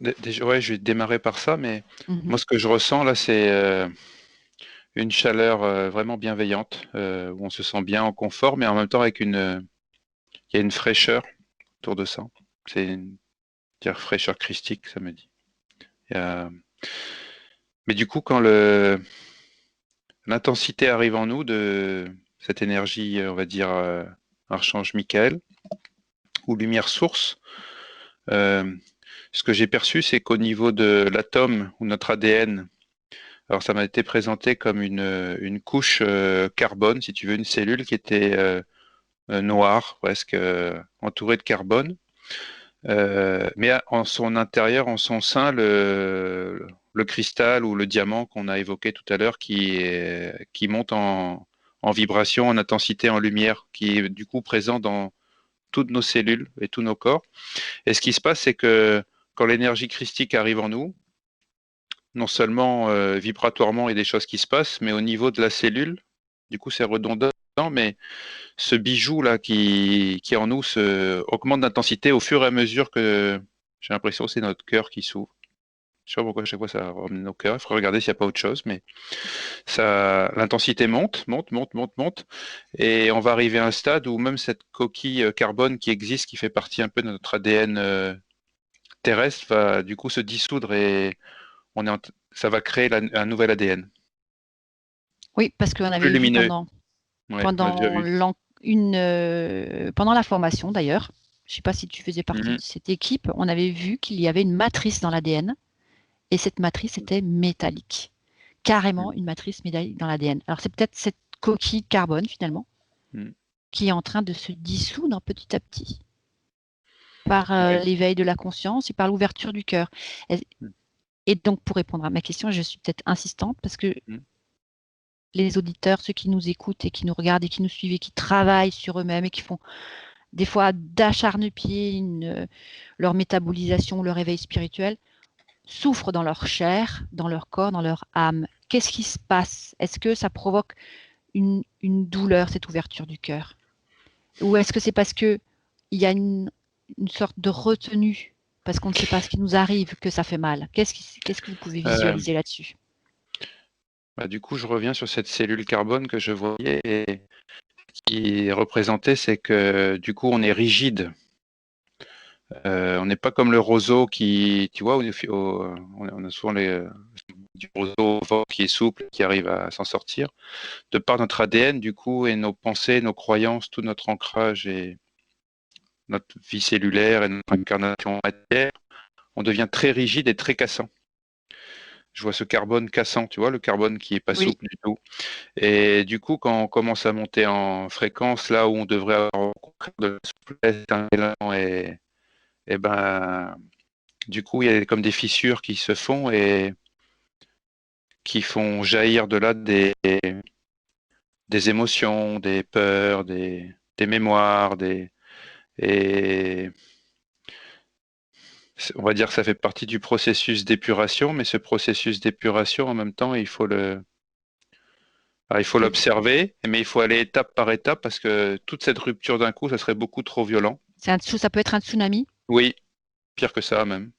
C: déjà, ouais, je vais démarrer par ça, mais moi, ce que je ressens là, c'est une chaleur vraiment bienveillante, où on se sent bien en confort, mais en même temps avec il y a une fraîcheur autour de ça. C'est une fraîcheur christique, ça me dit. Mais du coup, quand l'intensité arrive en nous de cette énergie, on va dire, archange Michael, ou lumière source, ce que j'ai perçu, c'est qu'au niveau de l'atome ou notre ADN, alors ça m'a été présenté comme une couche carbone, si tu veux, une cellule qui était noire, presque entourée de carbone. Mais en son intérieur, en son sein, le cristal ou le diamant qu'on a évoqué tout à l'heure qui monte en vibration, en intensité, en lumière, qui est du coup présent dans toutes nos cellules et tous nos corps. Et ce qui se passe, c'est que quand l'énergie christique arrive en nous, non seulement vibratoirement, il y a des choses qui se passent, mais au niveau de la cellule, du coup c'est redondant, mais ce bijou là qui est en nous augmente d'intensité au fur et à mesure que j'ai l'impression que c'est notre cœur qui s'ouvre. Je sais pas pourquoi à chaque fois ça ramène nos cœurs. Il faut regarder s'il n'y a pas autre chose, mais l'intensité monte, monte, monte, monte, monte, et on va arriver à un stade où même cette coquille carbone qui existe, qui fait partie un peu de notre ADN terrestre, va du coup se dissoudre et ça va créer un nouvel ADN.
A: Oui, parce qu'on
C: Plus
A: avait vu
C: lumineux. Ouais, on l'a déjà vu.
A: pendant la formation d'ailleurs, je ne sais pas si tu faisais partie
C: Mhm.
A: de cette équipe, on avait vu qu'il y avait une matrice dans l'ADN et cette matrice était métallique. Carrément une matrice métallique dans l'ADN. Alors c'est peut-être cette coquille carbone finalement
C: Mhm.
A: qui est en train de se dissoudre petit à petit par
C: Ouais.
A: l'éveil de la conscience et par l'ouverture du cœur. Et donc pour répondre à ma question, je suis peut-être insistante parce que les auditeurs, ceux qui nous écoutent et qui nous regardent et qui nous suivent et qui travaillent sur eux-mêmes et qui font des fois d'acharne-pied leur métabolisation, leur éveil spirituel, souffrent dans leur chair, dans leur corps, dans leur âme. Qu'est-ce qui se passe? Est-ce que ça provoque une douleur, cette ouverture du cœur? Ou est-ce que c'est parce qu'il y a une sorte de retenue, parce qu'on ne sait pas ce qui nous arrive, que ça fait mal? Qu'est-ce que vous pouvez visualiser là-dessus?
C: Du coup, je reviens sur cette cellule carbone que je voyais et qui est représentée, c'est que du coup, on est rigide. On n'est pas comme le roseau qui, tu vois, on a souvent du roseau qui est souple, qui arrive à s'en sortir. De par notre ADN, du coup, et nos pensées, nos croyances, tout notre ancrage et notre vie cellulaire et notre incarnation en matière, on devient très rigide et très cassant. Je vois ce carbone cassant, tu vois, le carbone qui est pas
A: Oui.
C: souple du tout. Et du coup, quand on commence à monter en fréquence, là où on devrait avoir au contraire de la souplesse, un élan et ben, du coup, il y a comme des fissures qui se font et qui font jaillir de là des émotions, des peurs, des mémoires, et on va dire que ça fait partie du processus d'épuration, mais ce processus d'épuration, en même temps, il faut l'observer, mais il faut aller étape par étape parce que toute cette rupture d'un coup, ça serait beaucoup trop violent.
A: Ça peut être un tsunami.
C: Oui, pire que ça même.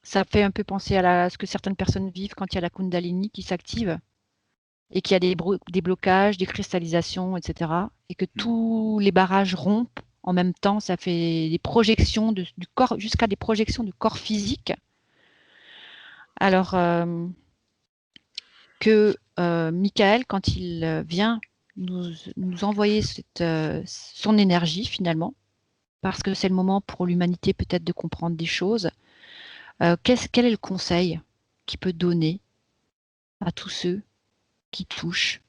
A: Ça fait un peu penser à ce que certaines personnes vivent quand il y a la Kundalini qui s'active et qu'il y a des blocages, des cristallisations, etc. Et que tous les barrages rompent en même temps. Ça fait des projections du corps, jusqu'à des projections du corps physique. Alors que Michael, quand il vient nous envoyer son énergie finalement, parce que c'est le moment pour l'humanité peut-être de comprendre des choses, quel est le conseil qu'il peut donner à tous ceux qui touchent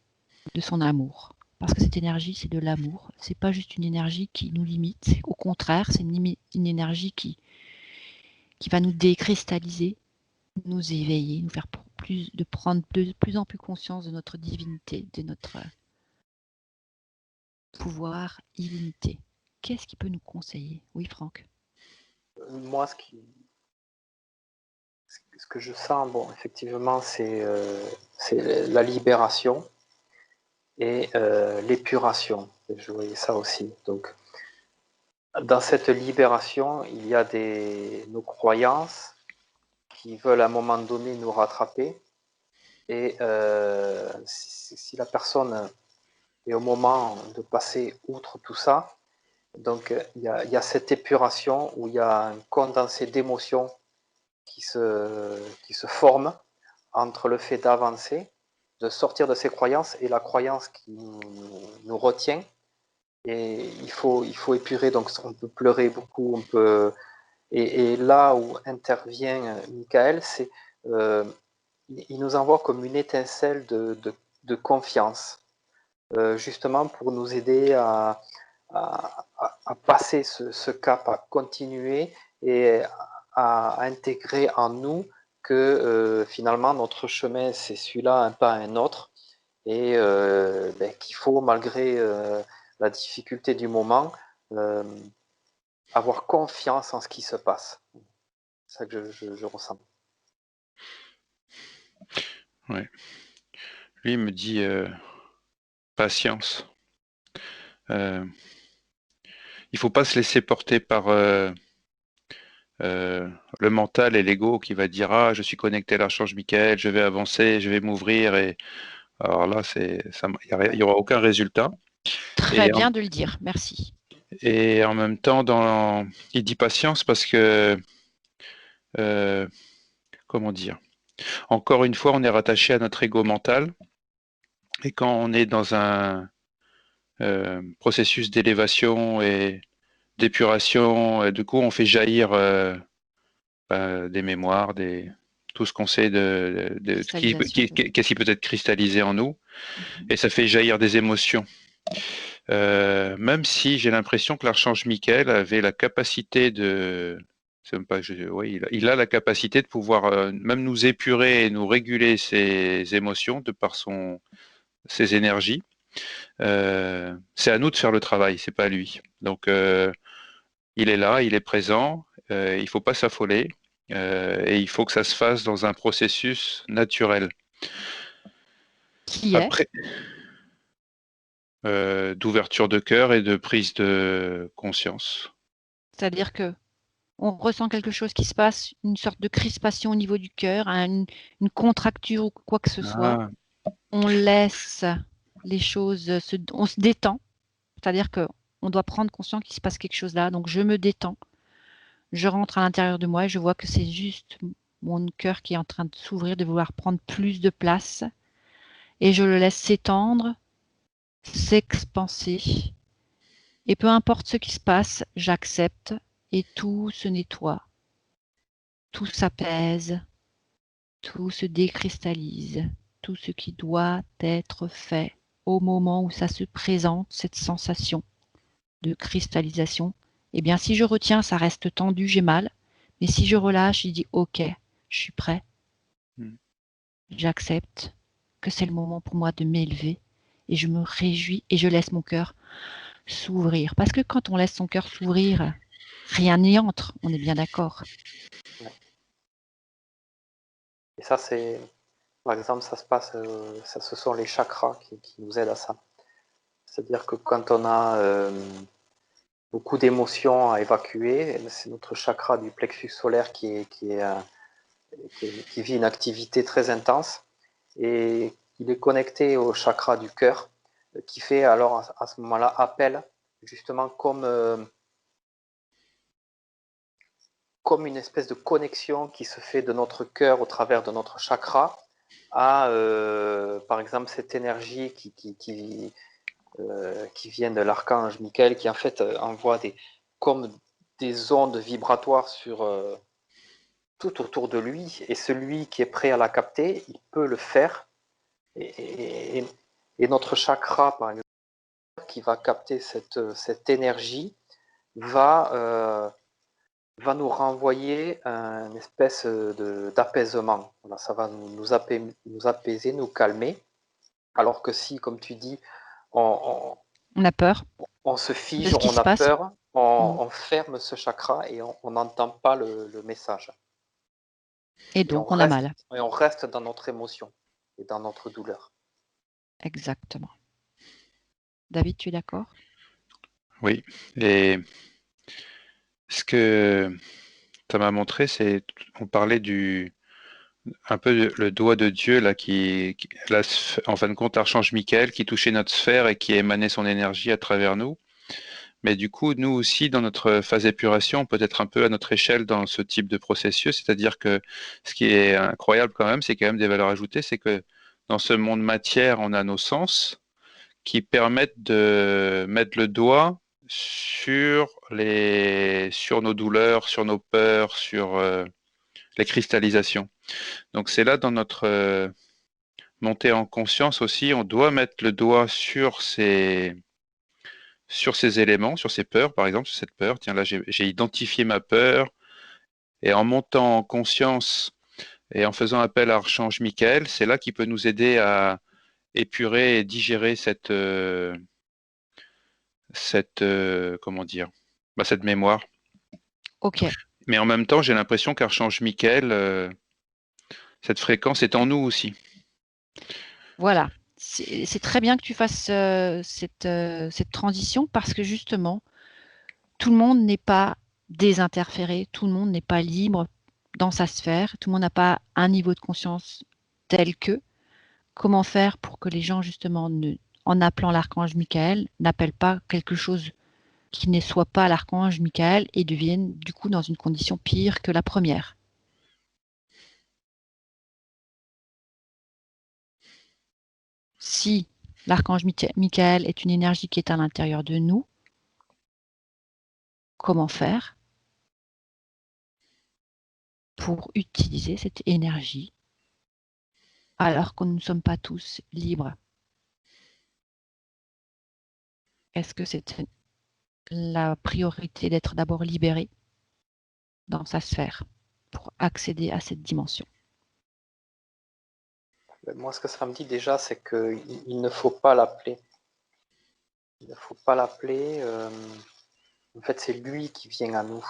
A: de son amour? Parce que cette énergie, c'est de l'amour. C'est pas juste une énergie qui nous limite. Au contraire, c'est une énergie qui va nous décristalliser, nous éveiller, nous faire prendre de plus en plus conscience de notre divinité, de notre pouvoir illimité. Qu'est-ce qui peut nous conseiller? Oui, Franck.
B: Moi, ce que je sens, bon, effectivement, c'est la libération et l'épuration. Je voyais ça aussi. Donc, dans cette libération, il y a nos croyances qui veulent à un moment donné nous rattraper. Et si la personne est au moment de passer outre tout ça, donc il y a cette épuration où il y a un condensé d'émotions qui se forme entre le fait d'avancer, de sortir de ses croyances et la croyance qui nous retient. Et il faut épurer, donc on peut pleurer beaucoup, on peut. Et là où intervient Michael, c'est il nous envoie comme une étincelle de confiance, justement pour nous aider à passer ce cap, à continuer et à intégrer en nous que finalement notre chemin c'est celui-là, un pas un autre, et qu'il faut, malgré la difficulté du moment, avoir confiance en ce qui se passe. C'est ça que je ressens.
C: Ouais. Lui, il me dit patience. Il faut pas se laisser porter par le mental et l'ego qui va dire ah je suis connecté à l'archange Michael, je vais avancer, je vais m'ouvrir et alors là il y aura aucun résultat.
A: Très bien de le dire, merci.
C: Et en même temps il dit patience parce que comment dire, encore une fois on est rattaché à notre ego mental et quand on est dans un processus d'élévation et d'épuration, et du coup on fait jaillir des mémoires, tout ce qu'on sait qu'est-ce qui peut être cristallisé en nous, et ça fait jaillir des émotions. Même si j'ai l'impression que l'archange Michael avait la capacité de, c'est même pas, oui, il a la capacité de pouvoir même nous épurer et nous réguler ses émotions de par ses énergies. C'est à nous de faire le travail, c'est pas à lui. Donc il est là, il est présent, il faut pas s'affoler. Et il faut que ça se fasse dans un processus naturel.
A: Qui
C: Après, d'ouverture de cœur et de prise de conscience.
A: C'est-à-dire que on ressent quelque chose qui se passe, une sorte de crispation au niveau du cœur, une contracture ou quoi que ce soit. On laisse les choses, on se détend. C'est-à-dire que on doit prendre conscience qu'il se passe quelque chose là. Donc je me détends. Je rentre à l'intérieur de moi et je vois que c'est juste mon cœur qui est en train de s'ouvrir, de vouloir prendre plus de place. Et je le laisse s'étendre, s'expanser. Et peu importe ce qui se passe, j'accepte et tout se nettoie. Tout s'apaise, tout se décristallise, tout ce qui doit être fait au moment où ça se présente, cette sensation de cristallisation. Eh bien, si je retiens, ça reste tendu, j'ai mal. Mais si je relâche, je dis ok, je suis prêt. J'accepte que c'est le moment pour moi de m'élever et je me réjouis et je laisse mon cœur s'ouvrir. Parce que quand on laisse son cœur s'ouvrir, rien n'y entre, on est bien d'accord.
B: Ouais. Et ça, par exemple, ça se passe, ce sont les chakras qui nous aident à ça. C'est-à-dire que quand on a beaucoup d'émotions à évacuer, c'est notre chakra du plexus solaire qui vit une activité très intense, et il est connecté au chakra du cœur, qui fait alors à ce moment-là appel, justement comme une espèce de connexion qui se fait de notre cœur au travers de notre chakra à, par exemple, cette énergie qui vient de l'archange Michael, qui en fait envoie comme des ondes vibratoires tout autour de lui, et celui qui est prêt à la capter, il peut le faire. Et notre chakra, par exemple, qui va capter cette énergie, va nous renvoyer une espèce d'apaisement. Voilà, ça va nous apaiser, nous calmer. Alors que si, comme tu dis, on
A: a peur,
B: on se fige, on a peur, on ferme ce chakra et on n'entend pas le message.
A: Et donc, on a mal.
B: Et on reste dans notre émotion et dans notre douleur.
A: Exactement. David, tu es d'accord?
C: Oui. Et ce que ça m'a montré, c'est on parlait un peu le doigt de Dieu là en fin de compte, l'archange Michael qui touchait notre sphère et qui émanait son énergie à travers nous. Mais du coup, nous aussi, dans notre phase d'épuration, peut être un peu à notre échelle dans ce type de processus. C'est-à-dire que ce qui est incroyable quand même, c'est quand même des valeurs ajoutées, c'est que dans ce monde matière, on a nos sens qui permettent de mettre le doigt sur nos douleurs, sur nos peurs, sur les cristallisations. Donc c'est là dans notre montée en conscience aussi, on doit mettre le doigt sur ces éléments, sur ces peurs, par exemple, sur cette peur. Tiens, là, j'ai identifié ma peur Et en montant en conscience et en faisant appel à Archange Michael, c'est là qu'il peut nous aider à épurer et digérer comment dire, cette mémoire.
A: Ok,
C: Mais en même temps, j'ai l'impression qu'Archange Michael, cette fréquence est en nous aussi.
A: voilà. C'est très bien que tu fasses cette transition parce que justement, tout le monde n'est pas désinterféré, tout le monde n'est pas libre dans sa sphère, tout le monde n'a pas un niveau de conscience tel que. Comment faire pour que les gens, justement, en appelant l'archange Michael, n'appellent pas quelque chose qui ne soit pas l'archange Michael et deviennent du coup dans une condition pire que la première. Si l'archange Michael est une énergie qui est à l'intérieur de nous, comment faire pour utiliser cette énergie alors que nous ne sommes pas tous libres? Est-ce que c'est la priorité d'être d'abord libéré dans sa sphère pour accéder à cette dimension?
B: Moi, ce que ça me dit déjà, c'est qu'il ne faut pas l'appeler. Il ne faut pas l'appeler. En fait, c'est lui qui vient à nous.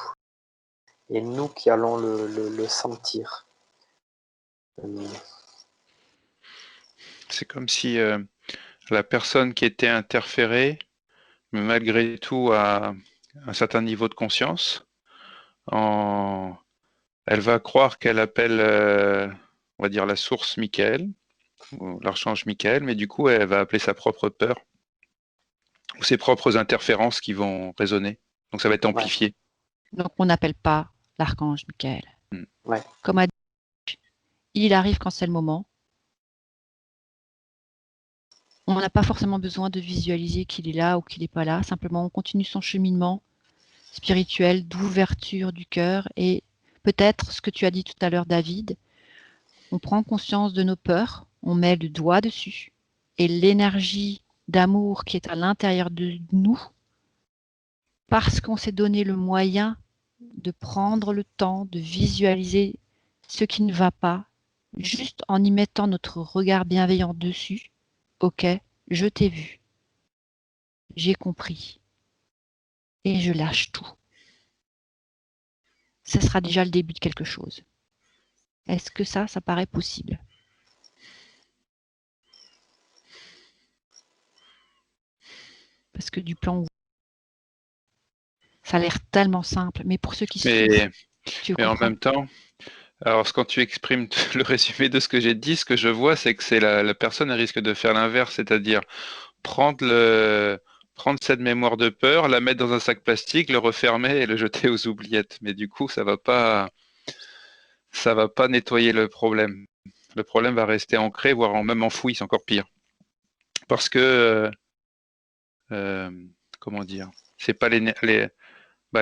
B: Et nous qui allons le sentir.
C: C'est comme si la personne qui était interférée, mais malgré tout à un certain niveau de conscience, elle va croire qu'elle appelle, on va dire, la source Michael, ou l'archange Michael, mais du coup, elle va appeler sa propre peur, ou ses propres interférences qui vont résonner. Donc ça va être
B: Ouais.
C: amplifié.
A: Donc on n'appelle pas l'archange Michael.
B: Ouais.
A: Comme a dit, il arrive quand c'est le moment. On n'a pas forcément besoin de visualiser qu'il est là ou qu'il n'est pas là. Simplement, on continue son cheminement spirituel d'ouverture du cœur et peut-être ce que tu as dit tout à l'heure, David, on prend conscience de nos peurs, on met le doigt dessus et l'énergie d'amour qui est à l'intérieur de nous, parce qu'on s'est donné le moyen de prendre le temps de visualiser ce qui ne va pas, juste en y mettant notre regard bienveillant dessus. Ok, je t'ai vu, j'ai compris, et je lâche tout. Ce sera déjà le début de quelque chose. Est-ce que ça paraît possible? Parce que du plan, ça a l'air tellement simple, mais pour ceux qui souffrent, tu
C: Mais en
A: comprends?
C: même temps, alors quand tu exprimes le résumé de ce que j'ai dit, ce que je vois, c'est que c'est la personne elle risque de faire l'inverse, c'est-à-dire prendre cette mémoire de peur, la mettre dans un sac plastique, le refermer et le jeter aux oubliettes. Mais du coup, ça va pas nettoyer le problème. Le problème va rester ancré, voire même enfoui, c'est encore pire. Parce que comment dire, c'est pas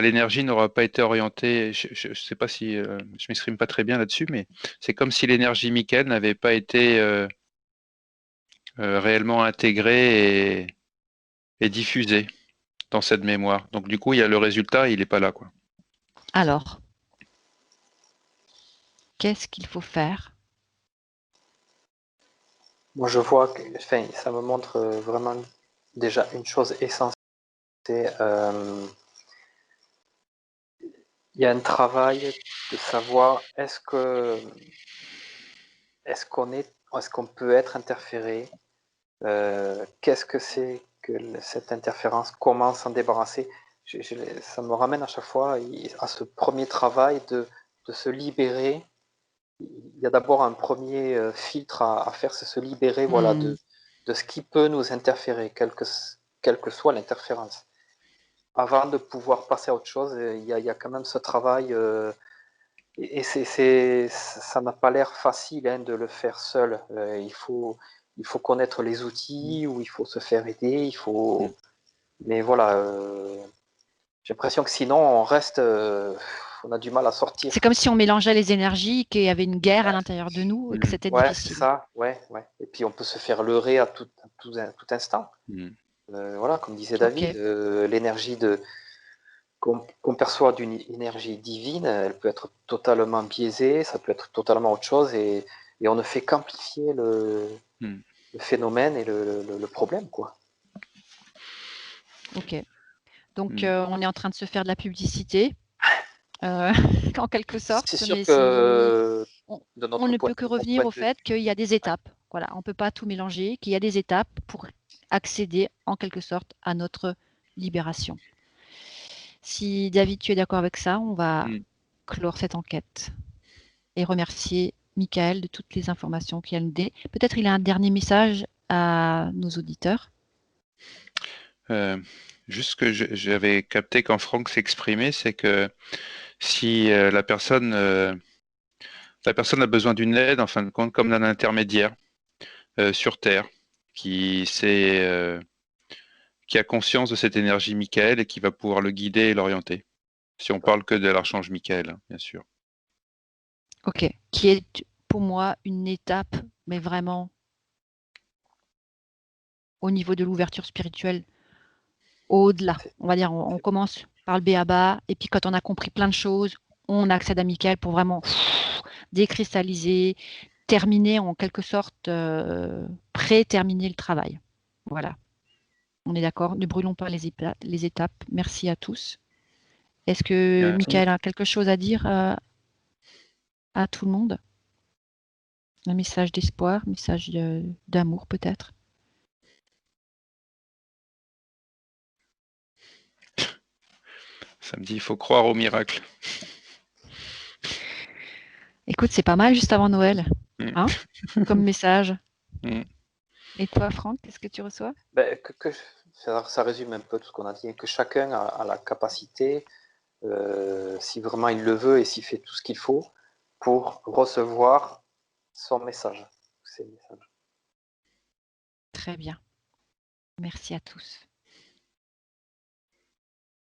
C: l'énergie n'aura pas été orientée. Je sais pas si je m'exprime pas très bien là-dessus, mais c'est comme si l'énergie Michael n'avait pas été réellement intégrée et diffusée dans cette mémoire. Donc du coup, il y a le résultat, il n'est pas là, quoi.
A: Alors, qu'est-ce qu'il faut faire?
B: Moi, je vois que ça me montre vraiment déjà une chose essentielle. C'est il y a un travail de savoir est-ce qu'on peut être interféré, qu'est-ce que c'est que cette interférence, comment s'en débarrasser. Ça me ramène à chaque fois à ce premier travail de se libérer. Il y a d'abord un premier filtre à faire, c'est se libérer voilà, de ce qui peut nous interférer, quelle que soit l'interférence. Avant de pouvoir passer à autre chose, il y a quand même ce travail. Et ça n'a pas l'air facile de le faire seul. Il faut connaître les outils, ou il faut se faire aider. Mais voilà, j'ai l'impression que sinon on reste, on a du mal à sortir.
A: C'est comme si on mélangeait les énergies, qu'il y avait une guerre à l'intérieur de nous et que c'était
B: Ouais, c'est
A: difficile.
B: ça. Ouais, ouais. Et puis on peut se faire leurrer à tout instant. Voilà, comme disait
A: Ok.
B: David, l'énergie qu'on perçoit d'une énergie divine, elle peut être totalement biaisée, ça peut être totalement autre chose, et on ne fait qu'amplifier le phénomène et le problème, quoi.
A: Ok. Donc, on est en train de se faire de la publicité, en quelque sorte,
B: C'est sûr
A: mais
B: que de
A: on
B: notre
A: ne
B: point
A: peut que
B: de
A: revenir au
B: vue,
A: fait qu'il y a des étapes. Voilà, on ne peut pas tout mélanger, qu'il y a des étapes pour accéder en quelque sorte à notre libération. Si David, tu es d'accord avec ça, on va clore cette enquête et remercier Michael de toutes les informations qu'il a nous données. Peut-être il a un dernier message à nos auditeurs.
C: Juste que j'avais capté quand Franck s'exprimait, c'est que si la personne a besoin d'une aide, en fin de compte, comme d'un intermédiaire sur Terre, qui a conscience de cette énergie Michael et qui va pouvoir le guider et l'orienter. Si on parle que de l'archange Michael, hein, bien sûr.
A: Ok, qui est pour moi une étape, mais vraiment au niveau de l'ouverture spirituelle, au-delà. On va dire, on commence par le b.a.-ba, et puis quand on a compris plein de choses, on accède à Michael pour vraiment décristalliser, terminer en quelque sorte, pré-terminer le travail. Voilà. On est d'accord, ne brûlons pas les étapes. Merci à tous. Est-ce que Michael a quelque chose à dire à tout le monde? Un message d'espoir, un message d'amour peut-être?
C: Ça me dit, il faut croire au miracle.
A: Écoute, c'est pas mal juste avant Noël, hein, comme message. Et toi, Franck, qu'est-ce que tu reçois?
B: Ça résume un peu tout ce qu'on a dit, que chacun a la capacité, si vraiment il le veut et s'il fait tout ce qu'il faut, pour recevoir son message.
A: Très bien. Merci à tous.